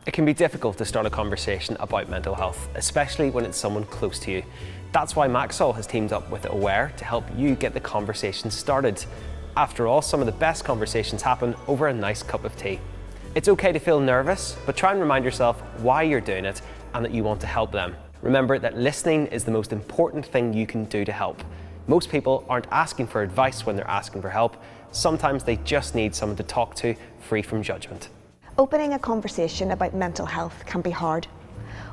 It can be difficult to start a conversation about mental health, especially when it's someone close to you. That's why Maxol has teamed up with Aware to help you get the conversation started. After all, some of the best conversations happen over a nice cup of tea. It's okay to feel nervous, but try and remind yourself why you're doing it and that you want to help them. Remember that listening is the most important thing you can do to help. Most people aren't asking for advice when they're asking for help. Sometimes they just need someone to talk to, free from judgment. Opening a conversation about mental health can be hard.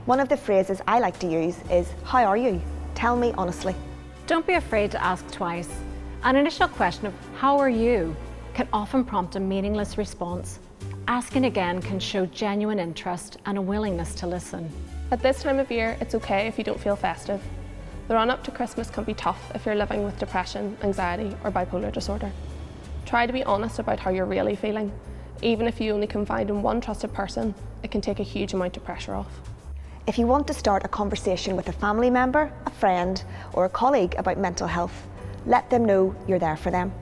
One of the phrases I like to use is, "How are you? Tell me honestly." Don't be afraid to ask twice. An initial question of "How are you?" can often prompt a meaningless response. Asking again can show genuine interest and a willingness to listen. At this time of year, it's okay if you don't feel festive. The run-up to Christmas can be tough if you're living with depression, anxiety, or bipolar disorder. Try to be honest about how you're really feeling. Even if you only confide in one trusted person, it can take a huge amount of pressure off. If you want to start a conversation with a family member, a friend, or a colleague about mental health, let them know you're there for them.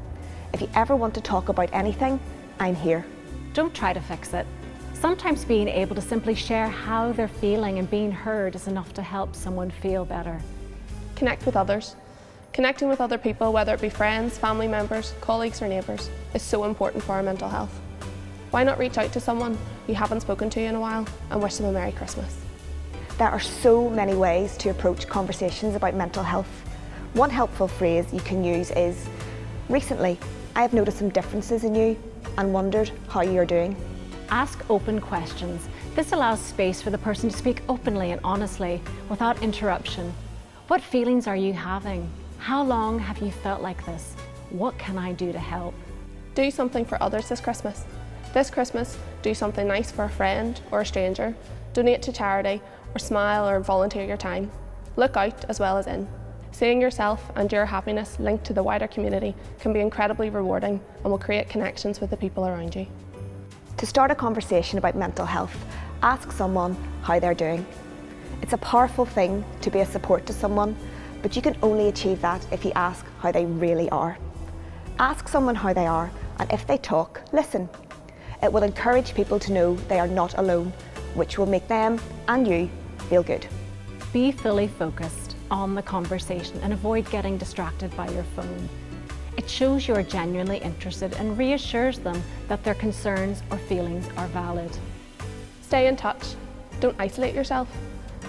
If you ever want to talk about anything, I'm here. Don't try to fix it. Sometimes being able to simply share how they're feeling and being heard is enough to help someone feel better. Connect with others. Connecting with other people, whether it be friends, family members, colleagues or neighbours, is so important for our mental health. Why not reach out to someone you haven't spoken to in a while and wish them a Merry Christmas? There are so many ways to approach conversations about mental health. One helpful phrase you can use is, "Recently, I have noticed some differences in you and wondered how you're doing." Ask open questions. This allows space for the person to speak openly and honestly without interruption. What feelings are you having? How long have you felt like this? What can I do to help? Do something for others this Christmas. This Christmas, do something nice for a friend or a stranger, donate to charity, or smile or volunteer your time. Look out as well as in. Seeing yourself and your happiness linked to the wider community can be incredibly rewarding and will create connections with the people around you. To start a conversation about mental health, ask someone how they're doing. It's a powerful thing to be a support to someone, but you can only achieve that if you ask how they really are. Ask someone how they are, and if they talk, listen. It will encourage people to know they are not alone, which will make them and you feel good. Be fully focused on the conversation and avoid getting distracted by your phone. It shows you are genuinely interested and reassures them that their concerns or feelings are valid. Stay in touch. Don't isolate yourself.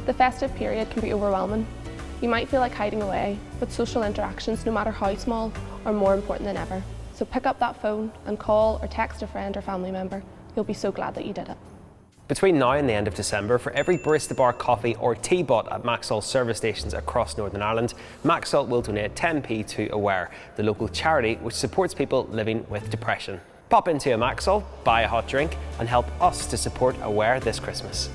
The festive period can be overwhelming. You might feel like hiding away, but social interactions, no matter how small, are more important than ever. So pick up that phone and call or text a friend or family member. You'll be so glad that you did it. Between now and the end of December, for every Barista Bar coffee or tea bought at Maxol service stations across Northern Ireland, Maxol will donate 10p to Aware, the local charity which supports people living with depression. Pop into a Maxol, buy a hot drink and help us to support Aware this Christmas.